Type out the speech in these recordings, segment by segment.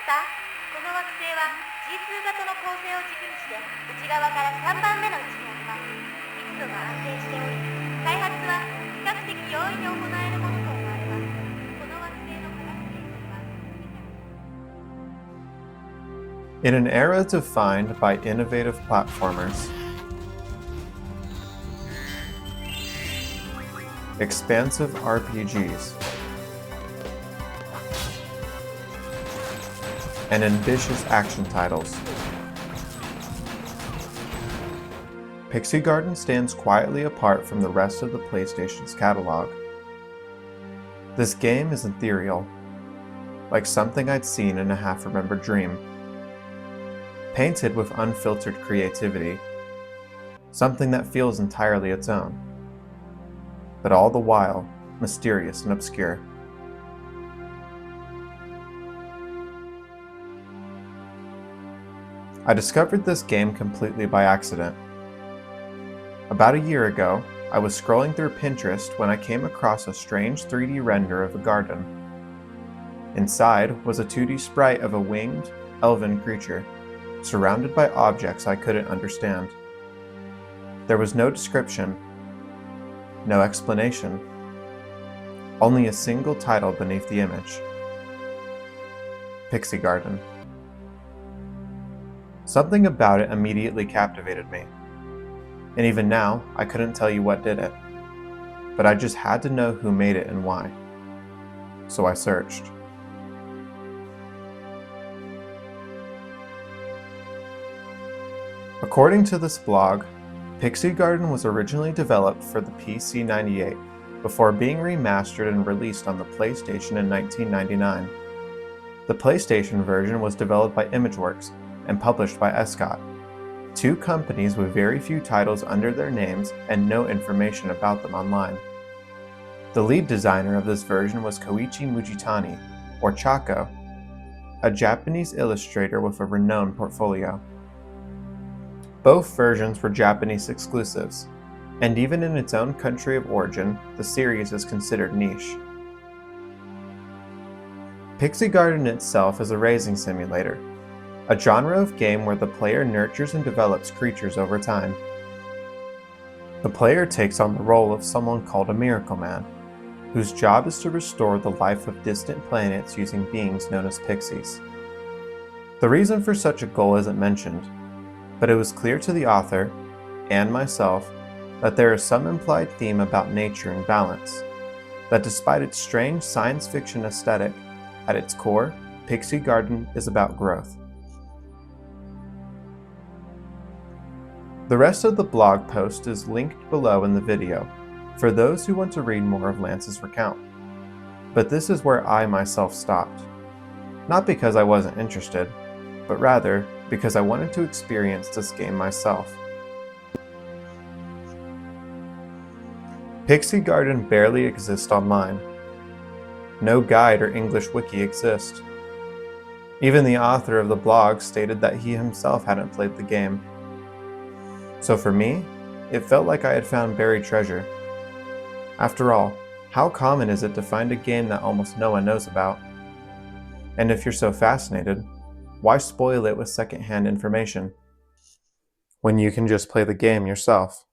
か？この惑星は G2 型の構成を軸にして内側から3番目の位置にあります。密度が安定しており、開発は比較的容易に行えるものと思われます。この惑星の科学技術は In an era defined by innovative platformers, expansive RPGs, and ambitious action titles, Pixie-Garden stands quietly apart from the rest of the PlayStation's catalog. This game is ethereal, like something I'd seen in a half-remembered dream. Painted with unfiltered creativity, something that feels entirely its own, but all the while mysterious and obscure. I discovered this game completely by accident. About a year ago, I was scrolling through Pinterest when I came across a strange 3D render of a garden. Inside was a 2D sprite of a winged, elven creature, surrounded by objects I couldn't understand. There was no description, no explanation, only a single title beneath the image: Pixie-Garden. Something about it immediately captivated me, and even now I couldn't tell you what did it, but I just had to know who made it and why. So I searched. According to this blog, Pixie-Garden was originally developed for the PC-98 before being remastered and released on the PlayStation in 1999. The PlayStation version was developed by Imageworks and published by Escott, two companies with very few titles under their names and no information about them online. The lead designer of this version was Koichi Mujitani, or Chako, a Japanese illustrator with a renowned portfolio. Both versions were Japanese exclusives, and even in its own country of origin, the series is considered niche. Pixie-Garden itself is a raising simulator, a genre of game where the player nurtures and develops creatures over time. The player takes on the role of someone called a Miracle Man, whose job is to restore the life of distant planets using beings known as Pixies. The reason for such a goal isn't mentioned, but it was clear to the author, and myself, that there is some implied theme about nature and balance, that despite its strange science fiction aesthetic, at its core, Pixie-Garden is about growth. The rest of the blog post is linked below in the video, for those who want to read more of Lance's recount. But this is where I myself stopped. Not because I wasn't interested, but rather because I wanted to experience this game myself. Pixie-Garden barely exists online. No guide or English wiki exists. Even the author of the blog stated that he himself hadn't played the game. So for me, it felt like I had found buried treasure. After all, how common is it to find a game that almost no one knows about? And if you're so fascinated, why spoil it with secondhand information when you can just play the game yourself?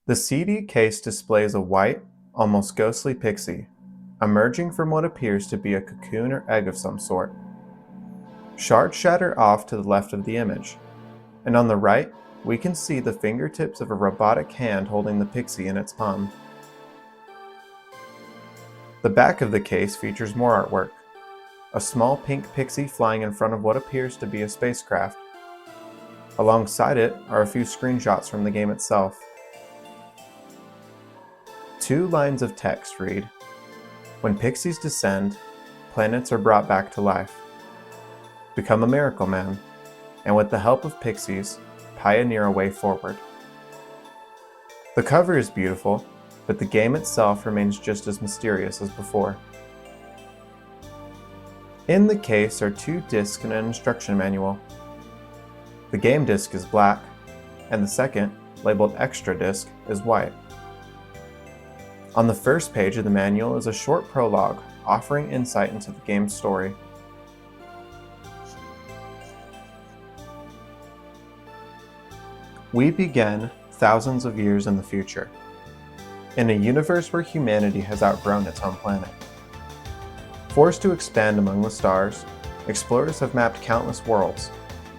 The CD case displays a white, almost ghostly pixie, emerging from what appears to be a cocoon or egg of some sort. Shards shatter off to the left of the image, and on the right, we can see the fingertips of a robotic hand holding the pixie in its palm. The back of the case features more artwork, a small pink pixie flying in front of what appears to be a spacecraft. Alongside it are a few screenshots from the game itself. Two lines of text read, "When pixies descend, planets are brought back to life. Become a Miracle Man, and with the help of pixies, pioneer a way forward." The cover is beautiful, but the game itself remains just as mysterious as before. In the case are 2 discs and an instruction manual. The game disc is black, and the second, labeled Extra Disc, is white. On the first page of the manual is a short prologue offering insight into the game's story. We begin thousands of years in the future, in a universe where humanity has outgrown its home planet. Forced to expand among the stars, explorers have mapped countless worlds,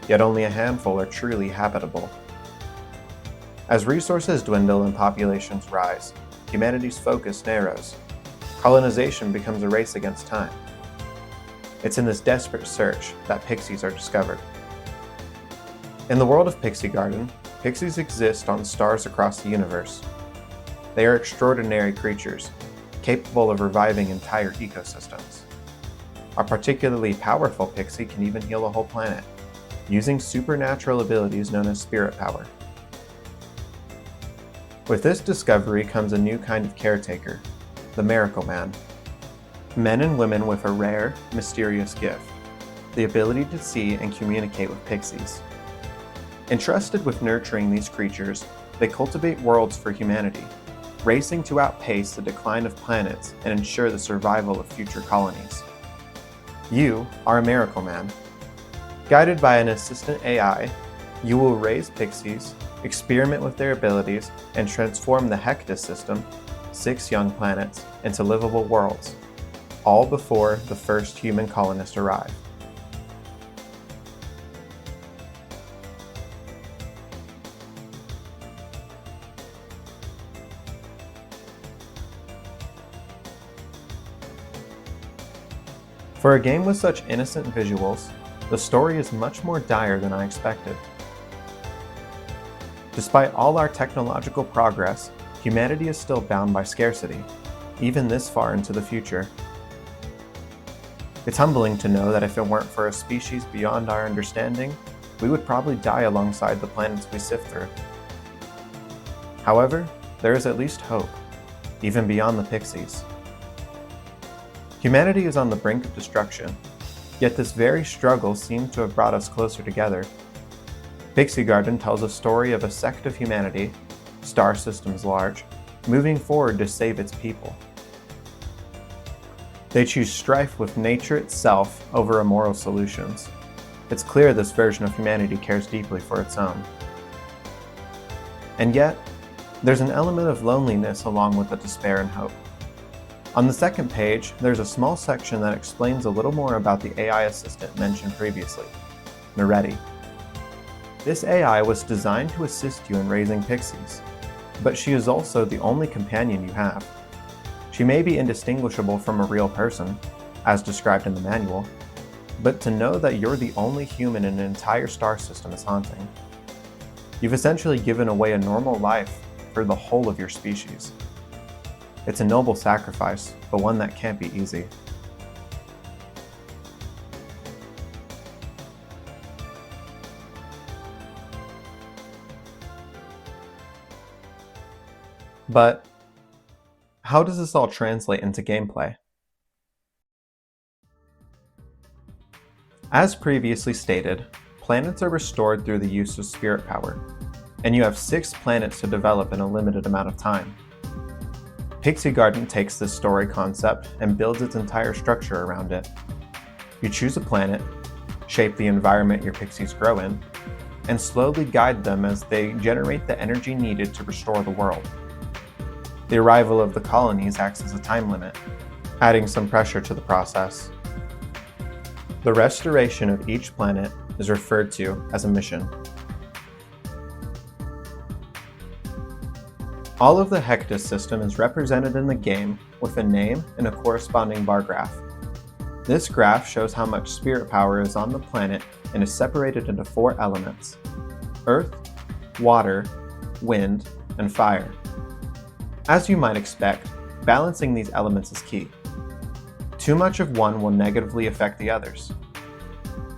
yet only a handful are truly habitable. As resources dwindle and populations rise, humanity's focus narrows. Colonization becomes a race against time. It's in this desperate search that pixies are discovered. In the world of Pixie-garden, pixies exist on stars across the universe. They are extraordinary creatures, capable of reviving entire ecosystems. A particularly powerful pixie can even heal a whole planet, using supernatural abilities known as spirit power. With this discovery comes a new kind of caretaker, the Miracle Man. Men and women with a rare, mysterious gift, the ability to see and communicate with pixies. Entrusted with nurturing these creatures, they cultivate worlds for humanity, racing to outpace the decline of planets and ensure the survival of future colonies. You are a Miracle Man. Guided by an assistant AI, you will raise pixies, experiment with their abilities, and transform the Hectus system, 6 young planets, into livable worlds, all before the first human colonists arrive. For a game with such innocent visuals, the story is much more dire than I expected. Despite all our technological progress, humanity is still bound by scarcity, even this far into the future. It's humbling to know that if it weren't for a species beyond our understanding, we would probably die alongside the planets we sift through. However, there is at least hope, even beyond the pixies. Humanity is on the brink of destruction, yet this very struggle seems to have brought us closer together. Pixie-garden tells a story of a sect of humanity, star systems large, moving forward to save its people. They choose strife with nature itself over immoral solutions. It's clear this version of humanity cares deeply for its own. And yet, there's an element of loneliness along with the despair and hope. On the second page, there's a small section that explains a little more about the AI assistant mentioned previously, Nereti. This AI was designed to assist you in raising pixies, but she is also the only companion you have. She may be indistinguishable from a real person, as described in the manual, but to know that you're the only human in an entire star system is haunting. You've essentially given away a normal life for the whole of your species. It's a noble sacrifice, but one that can't be easy. But how does this all translate into gameplay? As previously stated, planets are restored through the use of spirit power, and you have 6 planets to develop in a limited amount of time. Pixie-garden takes this story concept and builds its entire structure around it. You choose a planet, shape the environment your pixies grow in, and slowly guide them as they generate the energy needed to restore the world. The arrival of the colonies acts as a time limit, adding some pressure to the process. The restoration of each planet is referred to as a mission. All of the Hectus system is represented in the game with a name and a corresponding bar graph. This graph shows how much spirit power is on the planet and is separated into 4 elements: earth, water, wind, and fire. As you might expect, balancing these elements is key. Too much of one will negatively affect the others.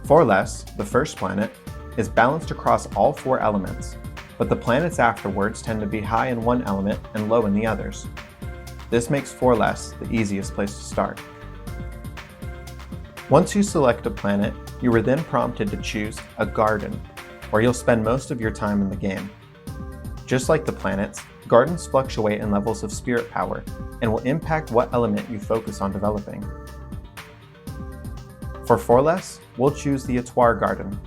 Forless, the first planet, is balanced across all 4 elements, but the planets afterwards tend to be high in one element and low in the others. This makes Forless the easiest place to start. Once you select a planet, you are then prompted to choose a garden, where you'll spend most of your time in the game. Just like the planets, gardens fluctuate in levels of spirit power and will impact what element you focus on developing. For 4 less, we'll choose the Étoile Garden.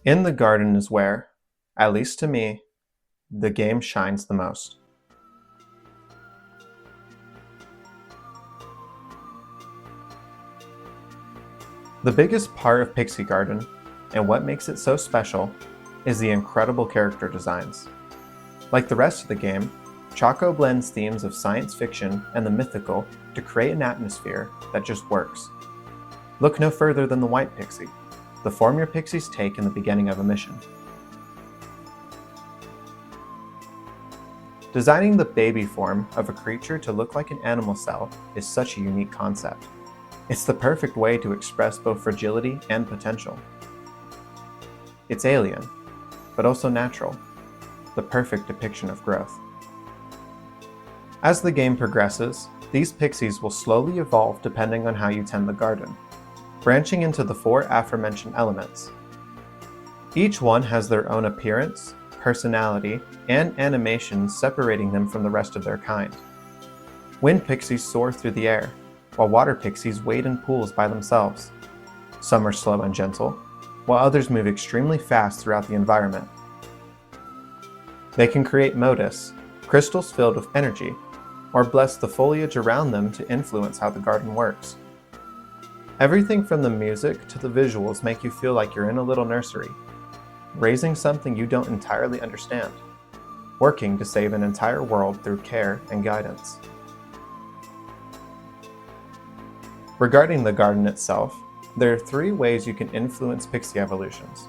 In the garden is where, at least to me, the game shines the most. The biggest part of pixy-garden, and what makes it so special, is the incredible character designs. Like the rest of the game, Choco blends themes of science fiction and the mythical to create an atmosphere that just works. Look no further than the white pixie, the form your pixies take in the beginning of a mission. Designing the baby form of a creature to look like an animal cell is such a unique concept. It's the perfect way to express both fragility and potential. It's alien, but also natural, the perfect depiction of growth. As the game progresses, these pixies will slowly evolve depending on how you tend the garden, branching into the 4 aforementioned elements. Each one has their own appearance, personality, and animations separating them from the rest of their kind. Wind pixies soar through the air, while water pixies wade in pools by themselves. Some are slow and gentle, while others move extremely fast throughout the environment. They can create modus, crystals filled with energy, or bless the foliage around them to influence how the garden works. Everything from the music to the visuals make you feel like you're in a little nursery, raising something you don't entirely understand, working to save an entire world through care and guidance. Regarding the garden itself, there are 3 ways you can influence pixie evolutions: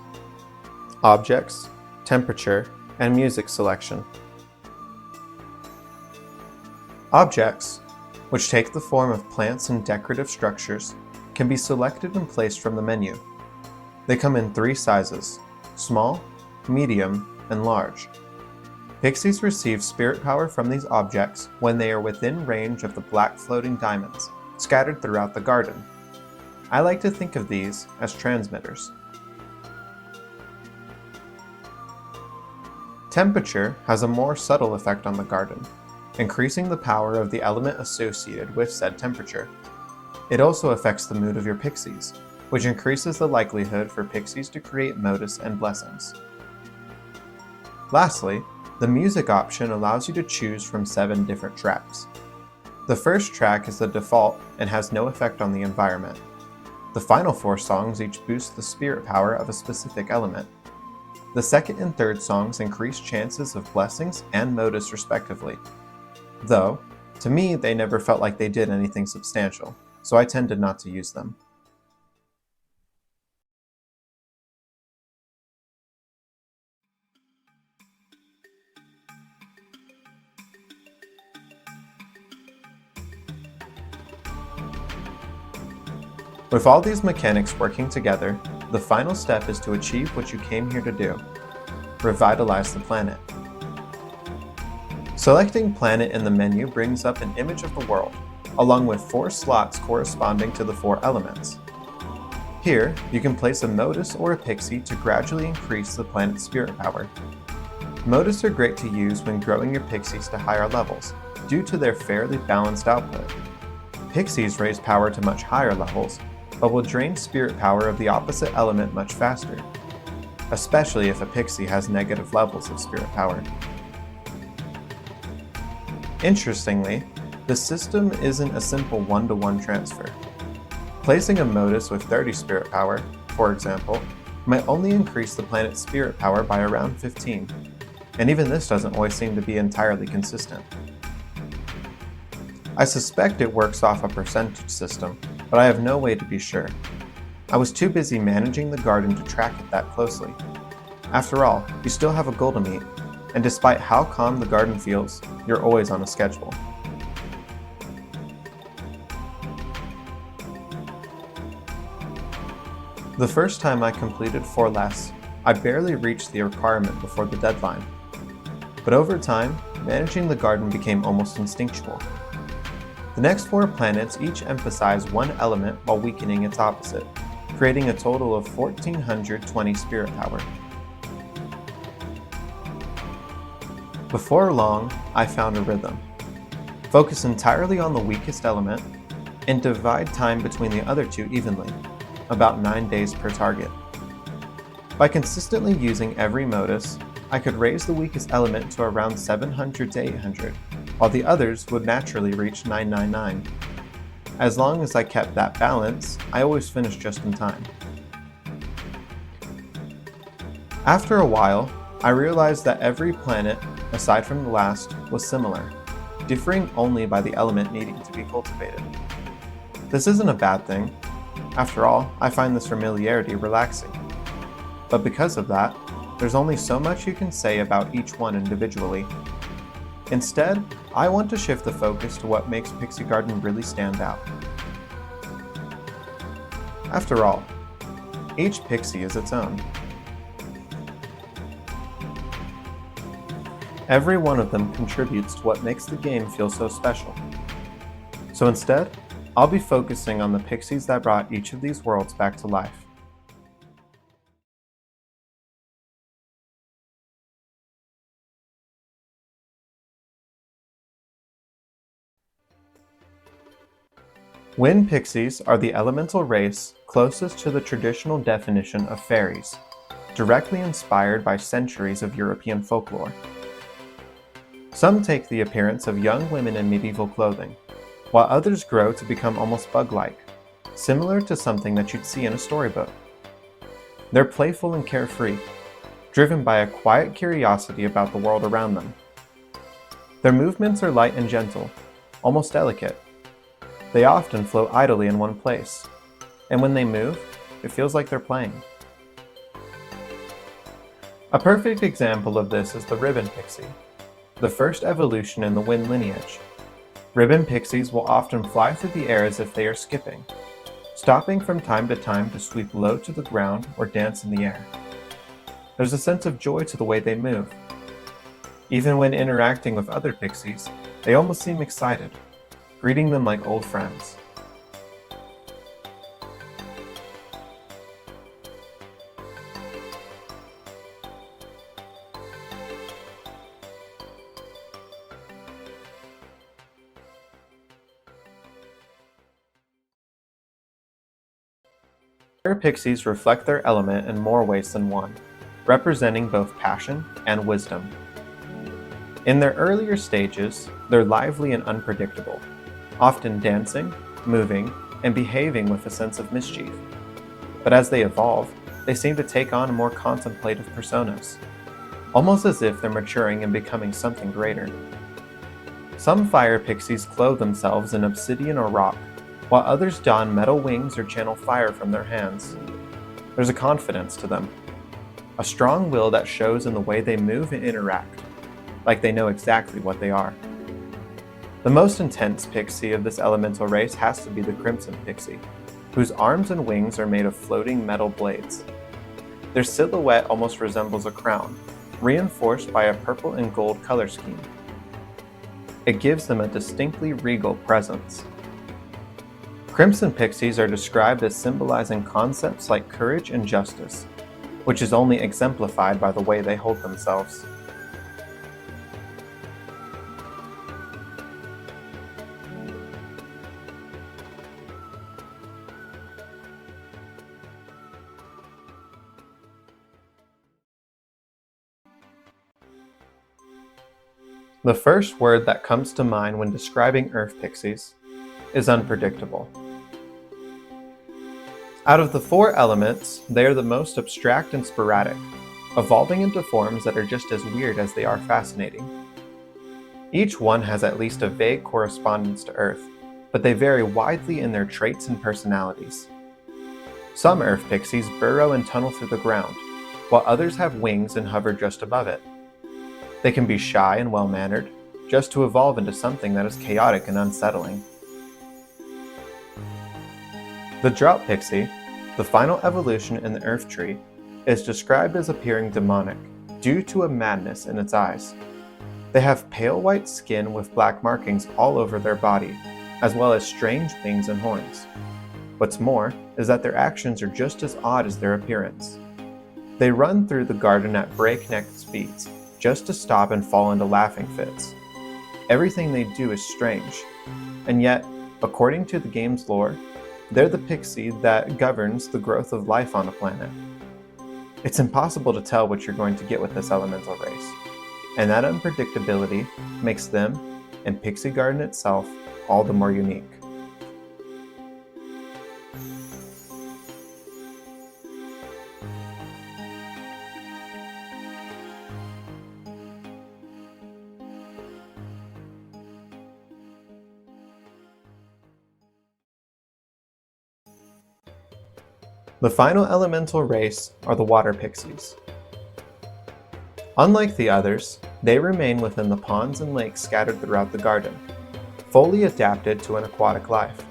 objects, temperature, and music selection. Objects, which take the form of plants and decorative structures, can be selected and placed from the menu. They come in 3 sizes: small, medium, and large. Pixies receive spirit power from these objects when they are within range of the black floating diamonds scattered throughout the garden. I like to think of these as transmitters. Temperature has a more subtle effect on the garden, increasing the power of the element associated with said temperature. It also affects the mood of your pixies, which increases the likelihood for pixies to create modus and blessings. Lastly, the music option allows you to choose from 7 different tracks. The first track is the default and has no effect on the environment. The final 4 songs each boost the spirit power of a specific element. The second and third songs increase chances of blessings and modus respectively. Though, to me they never felt like they did anything substantial, so I tended not to use them. With all these mechanics working together, the final step is to achieve what you came here to do: revitalize the planet. Selecting planet in the menu brings up an image of the world, along with 4 slots corresponding to the 4 elements. Here, you can place a modus or a pixie to gradually increase the planet's spirit power. Modus are great to use when growing your pixies to higher levels, due to their fairly balanced output. Pixies raise power to much higher levels, but will drain spirit power of the opposite element much faster, especially if a pixie has negative levels of spirit power. Interestingly, the system isn't a simple one-to-one transfer. Placing a modus with 30 spirit power, for example, might only increase the planet's spirit power by around 15, and even this doesn't always seem to be entirely consistent. I suspect it works off a percentage system, but I have no way to be sure. I was too busy managing the garden to track it that closely. After all, you still have a goal to meet, and despite how calm the garden feels, you're always on a schedule. The first time I completed 4 less, I barely reached the requirement before the deadline. But over time, managing the garden became almost instinctual. The next 4 planets each emphasize one element while weakening its opposite, creating a total of 1,420 spirit power. Before long, I found a rhythm. Focus entirely on the weakest element and divide time between the other 2 evenly, about 9 days per target. By consistently using every modus, I could raise the weakest element to around 700 to 800, while the others would naturally reach 999. As long as I kept that balance, I always finished just in time. After a while, I realized that every planet, aside from the last, was similar, differing only by the element needing to be cultivated. This isn't a bad thing. After all, I find this familiarity relaxing. But because of that, there's only so much you can say about each one individually. Instead, I want to shift the focus to what makes Pixie Garden really stand out. After all, each pixie is its own. Every one of them contributes to what makes the game feel so special. So instead, I'll be focusing on the pixies that brought each of these worlds back to life. Wind pixies are the elemental race closest to the traditional definition of fairies, directly inspired by centuries of European folklore. Some take the appearance of young women in medieval clothing, while others grow to become almost bug-like, similar to something that you'd see in a storybook. They're playful and carefree, driven by a quiet curiosity about the world around them. Their movements are light and gentle, almost delicate. They often float idly in one place, and when they move, it feels like they're playing. A perfect example of this is the ribbon pixie, the first evolution in the wind lineage. Ribbon pixies will often fly through the air as if they are skipping, stopping from time to time to sweep low to the ground or dance in the air. There's a sense of joy to the way they move. Even when interacting with other pixies, they almost seem excited, greeting them like old friends. Fire pixies reflect their element in more ways than one, representing both passion and wisdom. In their earlier stages, they're lively and unpredictable, often dancing, moving, and behaving with a sense of mischief. But as they evolve, they seem to take on more contemplative personas, almost as if they're maturing and becoming something greater. Some fire pixies clothe themselves in obsidian or rock, while others don metal wings or channel fire from their hands. There's a confidence to them, a strong will that shows in the way they move and interact, like they know exactly what they are. The most intense pixie of this elemental race has to be the crimson pixie, whose arms and wings are made of floating metal blades. Their silhouette almost resembles a crown, reinforced by a purple and gold color scheme. It gives them a distinctly regal presence. Crimson pixies are described as symbolizing concepts like courage and justice, which is only exemplified by the way they hold themselves. The first word that comes to mind when describing earth pixies is unpredictable. Out of the 4 elements, they are the most abstract and sporadic, evolving into forms that are just as weird as they are fascinating. Each one has at least a vague correspondence to Earth, but they vary widely in their traits and personalities. Some earth pixies burrow and tunnel through the ground, while others have wings and hover just above it. They can be shy and well-mannered, just to evolve into something that is chaotic and unsettling. The drought pixie, the final evolution in the earth tree, is described as appearing demonic due to a madness in its eyes. They have pale white skin with black markings all over their body, as well as strange wings and horns. What's more is that their actions are just as odd as their appearance. They run through the garden at breakneck speeds, just to stop and fall into laughing fits. Everything they do is strange, and yet, according to the game's lore, they're the pixie that governs the growth of life on the planet. It's impossible to tell what you're going to get with this elemental race, and that unpredictability makes them, and Pixie Garden itself, all the more unique. The final elemental race are the water pixies. Unlike the others, they remain within the ponds and lakes scattered throughout the garden, fully adapted to an aquatic life.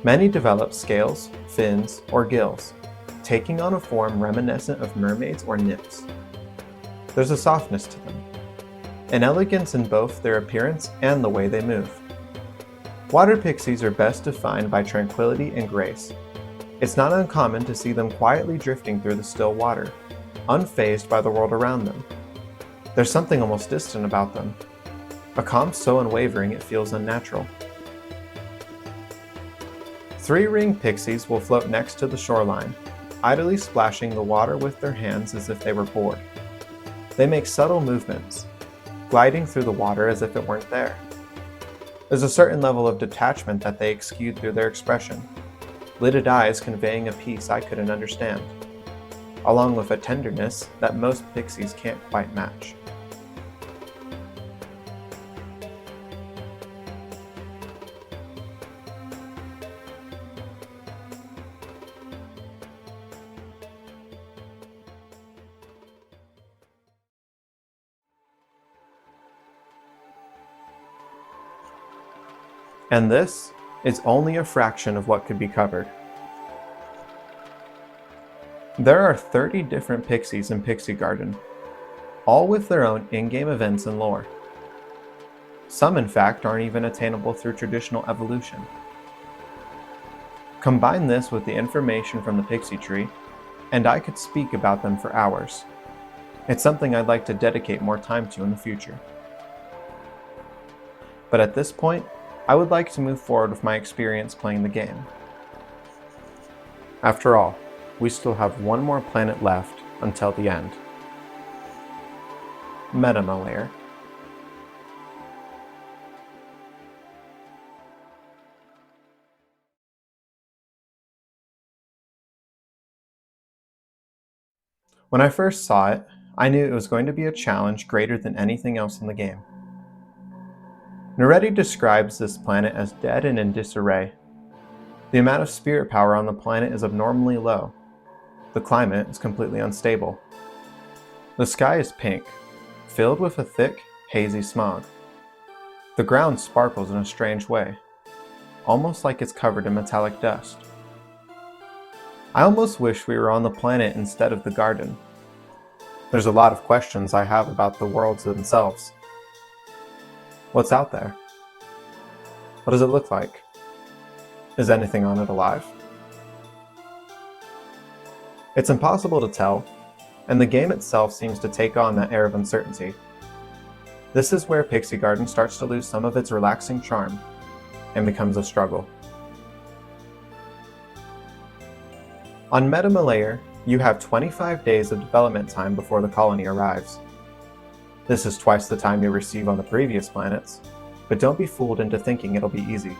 Many develop scales, fins, or gills, taking on a form reminiscent of mermaids or nymphs. There's a softness to them, an elegance in both their appearance and the way they move. Water pixies are best defined by tranquility and grace. It's not uncommon to see them quietly drifting through the still water, unfazed by the world around them. There's something almost distant about them, a calm so unwavering it feels unnatural. Three-ringed pixies will float next to the shoreline, idly splashing the water with their hands as if they were bored. They make subtle movements, gliding through the water as if it weren't there. There's a certain level of detachment that they exude through their expression, lidded eyes conveying a peace I couldn't understand, along with a tenderness that most pixies can't quite match. And this is only a fraction of what could be covered. There are 30 different pixies in Pixie Garden, all with their own in-game events and lore. Some, in fact, aren't even attainable through traditional evolution. Combine this with the information from the Pixie Tree, and I could speak about them for hours. It's something I'd like to dedicate more time to in the future. But at this point, I would like to move forward with my experience playing the game. After all, we still have one more planet left until the end. Metamalayer. When I first saw it, I knew it was going to be a challenge greater than anything else in the game. Noretti describes this planet as dead and in disarray. The amount of spirit power on the planet is abnormally low. The climate is completely unstable. The sky is pink, filled with a thick, hazy smog. The ground sparkles in a strange way, almost like it's covered in metallic dust. I almost wish we were on the planet instead of the garden. There's a lot of questions I have about the worlds themselves. What's out there? What does it look like? Is anything on it alive? It's impossible to tell, and the game itself seems to take on that air of uncertainty. This is where Pixie Garden starts to lose some of its relaxing charm and becomes a struggle. On Metamalayer, you have 25 days of development time before the colony arrives. This is twice the time you receive on the previous planets, but don't be fooled into thinking it'll be easy.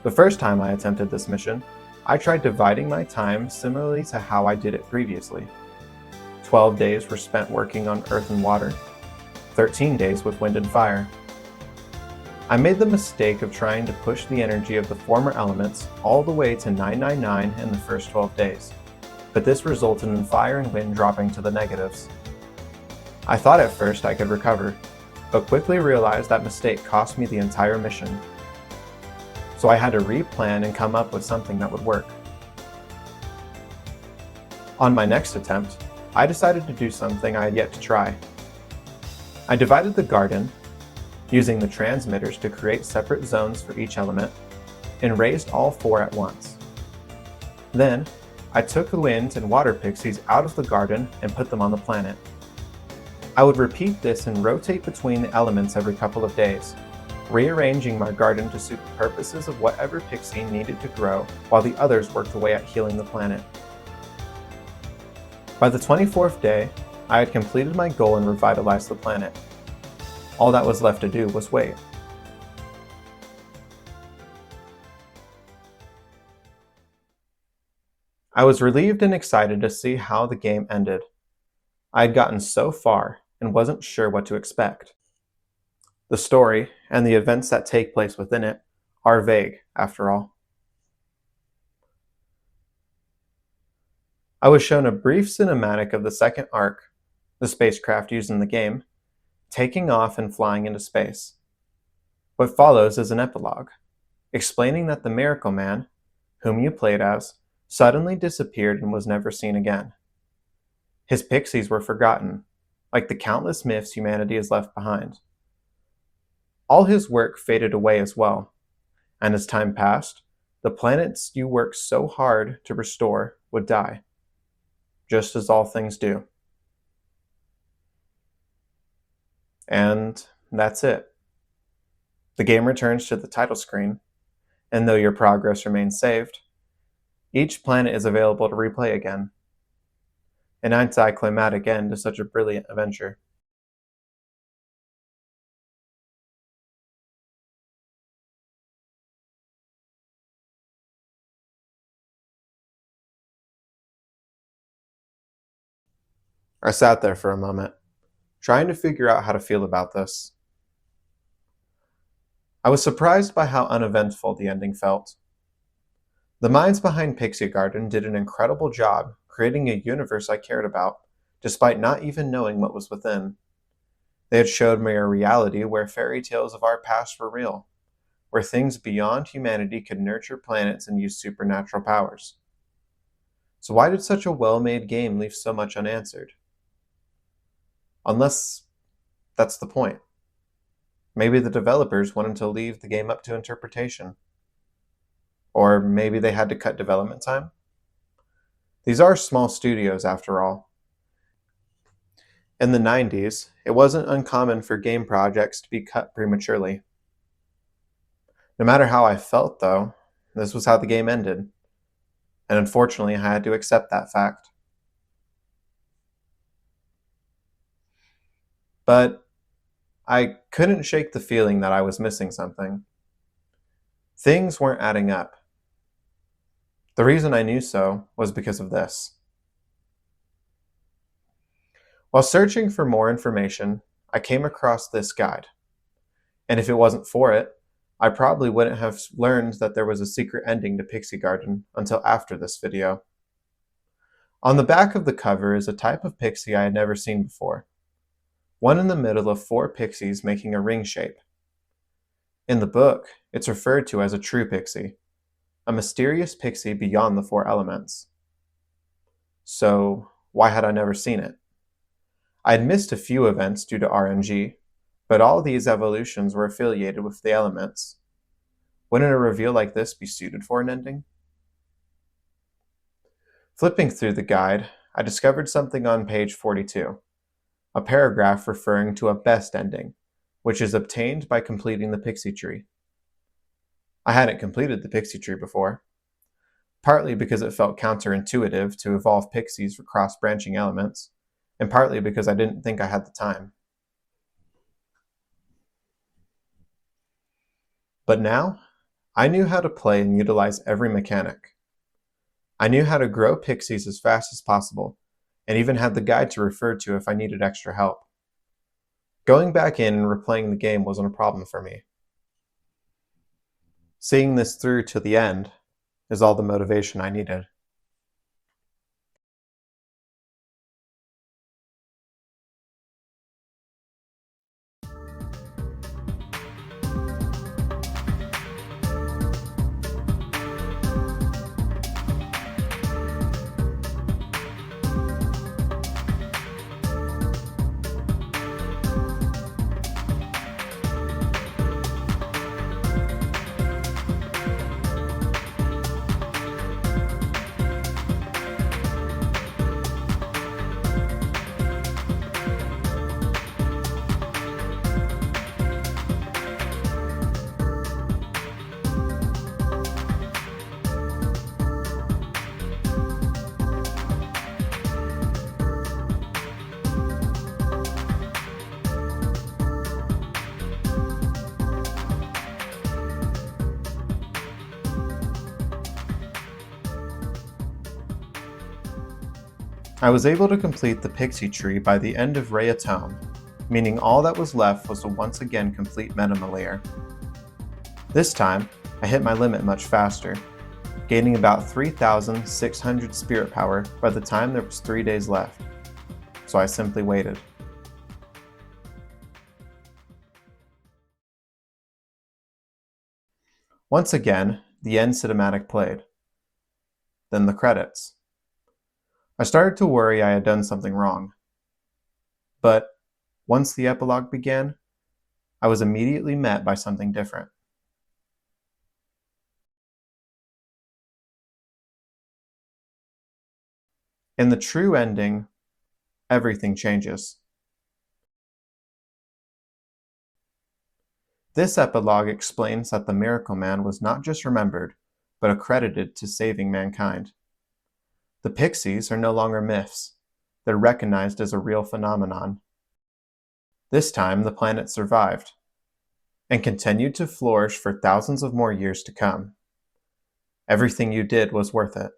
The first time I attempted this mission, I tried dividing my time similarly to how I did it previously. 12 days were spent working on earth and water, 13 days with wind and fire. I made the mistake of trying to push the energy of the former elements all the way to 999 in the first 12 days, but this resulted in fire and wind dropping to the negatives. I thought at first I could recover, but quickly realized that mistake cost me the entire mission. So I had to replan and come up with something that would work. On my next attempt, I decided to do something I had yet to try. I divided the garden using the transmitters to create separate zones for each element, and raised all 4 at once. Then, I took the wind and water pixies out of the garden and put them on the planet. I would repeat this and rotate between the elements every couple of days, rearranging my garden to suit the purposes of whatever pixie needed to grow while the others worked away at healing the planet. By the 24th day, I had completed my goal and revitalized the planet. All that was left to do was wait. I was relieved and excited to see how the game ended. I had gotten so far and wasn't sure what to expect. The story, and the events that take place within it, are vague, after all. I was shown a brief cinematic of the second arc, the spacecraft used in the game, taking off and flying into space. What follows is an epilogue, explaining that the Miracle Man, whom you played as, suddenly disappeared and was never seen again. His pixies were forgotten, like the countless myths humanity has left behind. All his work faded away as well, and as time passed, the planets you worked so hard to restore would die, just as all things do. And that's it. The game returns to the title screen, and though your progress remains saved, each planet is available to replay again. An anticlimactic end to such a brilliant adventure. I sat there for a moment, trying to figure out how to feel about this. I was surprised by how uneventful the ending felt. The minds behind Pixie-Garden did an incredible job creating a universe I cared about, despite not even knowing what was within. They had showed me a reality where fairy tales of our past were real, where things beyond humanity could nurture planets and use supernatural powers. So why did such a well-made game leave so much unanswered? Unless that's the point. Maybe the developers wanted to leave the game up to interpretation. Or maybe they had to cut development time? These are small studios, after all. In the 90s, it wasn't uncommon for game projects to be cut prematurely. No matter how I felt, though, this was how the game ended. And unfortunately, I had to accept that fact. But I couldn't shake the feeling that I was missing something. Things weren't adding up. The reason I knew so was because of this. While searching for more information, I came across this guide. And if it wasn't for it, I probably wouldn't have learned that there was a secret ending to Pixie-Garden until after this video. On the back of the cover is a type of pixie I had never seen before. One in the middle of 4 pixies making a ring shape. In the book, it's referred to as a true pixie, a mysterious pixie beyond the 4 elements. So, why had I never seen it? I had missed a few events due to RNG, but all these evolutions were affiliated with the elements. Wouldn't a reveal like this be suited for an ending? Flipping through the guide, I discovered something on page 42, a paragraph referring to a best ending, which is obtained by completing the pixie tree. I hadn't completed the pixie tree before, partly because it felt counterintuitive to evolve pixies for cross-branching elements, and partly because I didn't think I had the time. But now, I knew how to play and utilize every mechanic. I knew how to grow pixies as fast as possible, and even had the guide to refer to if I needed extra help. Going back in and replaying the game wasn't a problem for me. Seeing this through to the end is all the motivation I needed. I was able to complete the Pixie tree by the end of Rayatone, meaning all that was left was to once again complete Metamalayer. This time, I hit my limit much faster, gaining about 3,600 spirit power by the time there was 3 days left, so I simply waited. Once again, the end cinematic played. Then the credits. I started to worry I had done something wrong. But once the epilogue began, I was immediately met by something different. In the true ending, everything changes. This epilogue explains that the Miracle Man was not just remembered, but accredited to saving mankind. The Pixies are no longer myths. They're recognized as a real phenomenon. This time, the planet survived, and continued to flourish for thousands of more years to come. Everything you did was worth it.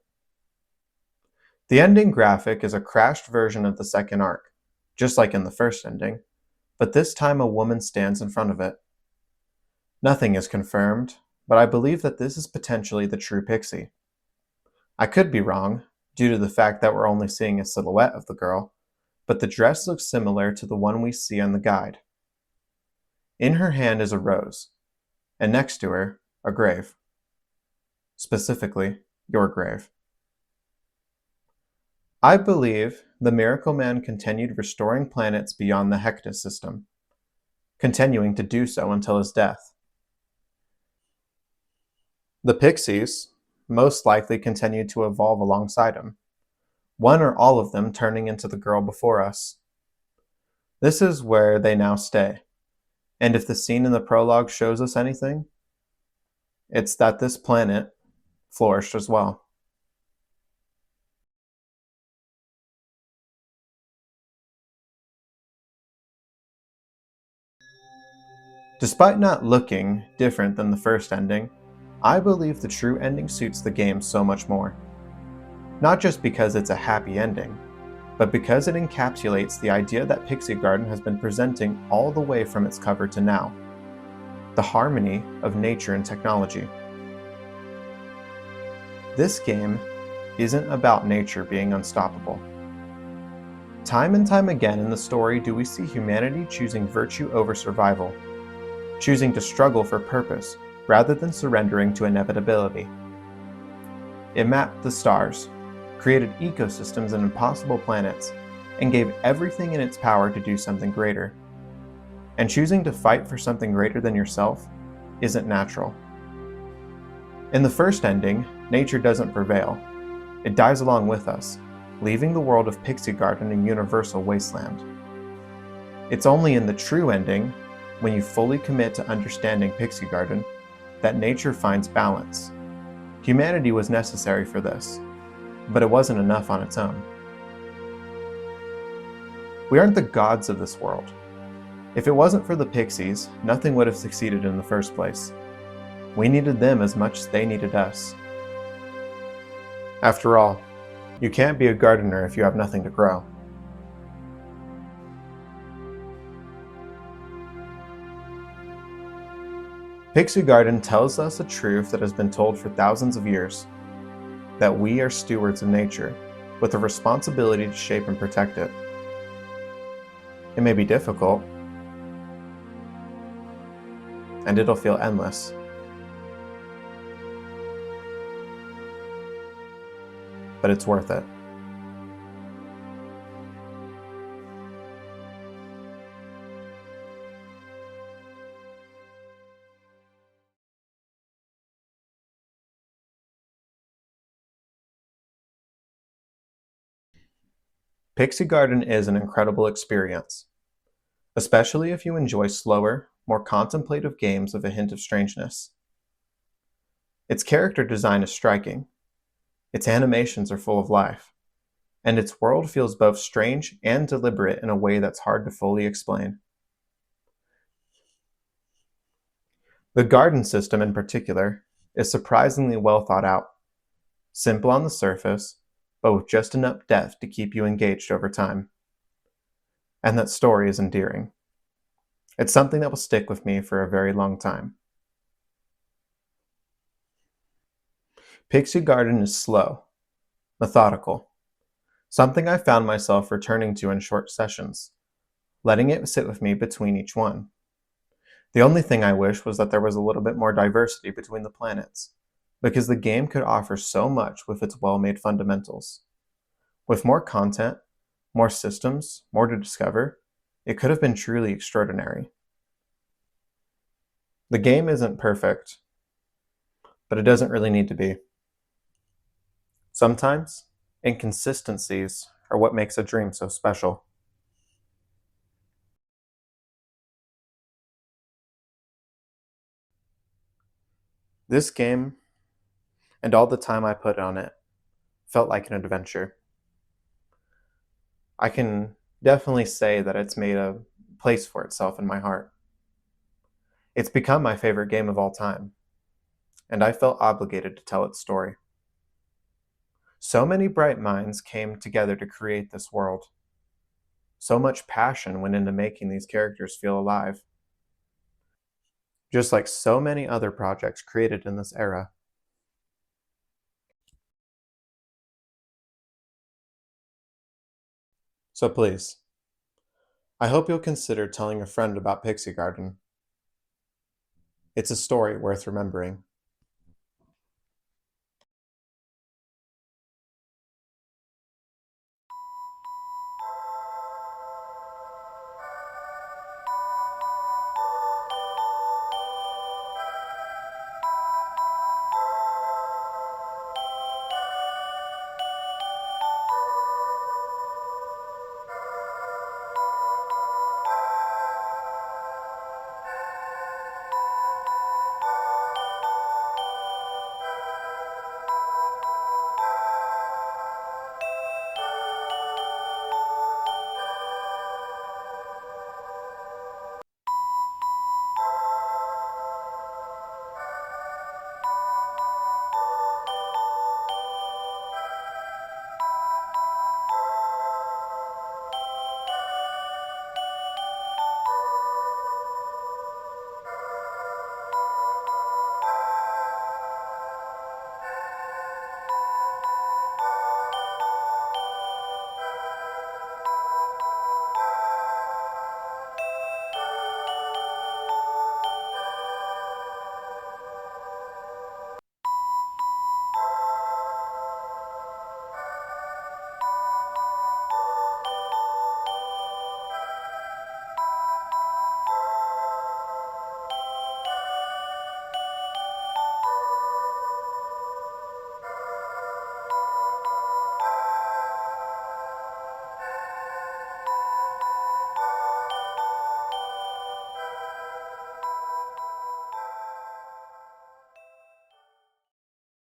The ending graphic is a crashed version of the second arc, just like in the first ending, but this time a woman stands in front of it. Nothing is confirmed, but I believe that this is potentially the true Pixie. I could be wrong, due to the fact that we're only seeing a silhouette of the girl, but the dress looks similar to the one we see on the guide. In her hand is a rose, and next to her, a grave. Specifically, your grave. I believe the Miracle Man continued restoring planets beyond the Hectus system, continuing to do so until his death. The Pixies most likely continued to evolve alongside him, one or all of them turning into the girl before us. This is where they now stay, and if the scene in the prologue shows us anything, it's that this planet flourished as well. Despite not looking different than the first ending, I believe the true ending suits the game so much more. Not just because it's a happy ending, but because it encapsulates the idea that Pixie-Garden has been presenting all the way from its cover to now. The harmony of nature and technology. This game isn't about nature being unstoppable. Time and time again in the story do we see humanity choosing virtue over survival, choosing to struggle for purpose rather than surrendering to inevitability. It mapped the stars, created ecosystems and impossible planets, and gave everything in its power to do something greater. And choosing to fight for something greater than yourself isn't natural. In the first ending, nature doesn't prevail. It dies along with us, leaving the world of Pixie-Garden a universal wasteland. It's only in the true ending, when you fully commit to understanding Pixie-Garden, that nature finds balance. Humanity was necessary for this, but it wasn't enough on its own. We aren't the gods of this world. If it wasn't for the Pixies, nothing would have succeeded in the first place. We needed them as much as they needed us. After all, you can't be a gardener if you have nothing to grow. Pixie-Garden tells us a truth that has been told for thousands of years, that we are stewards of nature, with a responsibility to shape and protect it. It may be difficult, and it'll feel endless. But it's worth it. Pixie-Garden is an incredible experience, especially if you enjoy slower, more contemplative games of a hint of strangeness. Its character design is striking, its animations are full of life, and its world feels both strange and deliberate in a way that's hard to fully explain. The garden system in particular is surprisingly well thought out, simple on the surface, but with just enough depth to keep you engaged over time. And that story is endearing. It's something that will stick with me for a very long time. Pixie-garden is slow, methodical, something I found myself returning to in short sessions, letting it sit with me between each one. The only thing I wish was that there was a little bit more diversity between the planets, because the game could offer so much with its well-made fundamentals. With more content, more systems, more to discover, it could have been truly extraordinary. The game isn't perfect, but it doesn't really need to be. Sometimes, inconsistencies are what makes a dream so special. This game, and all the time I put on it, felt like an adventure. I can definitely say that it's made a place for itself in my heart. It's become my favorite game of all time, and I felt obligated to tell its story. So many bright minds came together to create this world. So much passion went into making these characters feel alive, just like so many other projects created in this era. So please, I hope you'll consider telling a friend about Pixie Garden. It's a story worth remembering.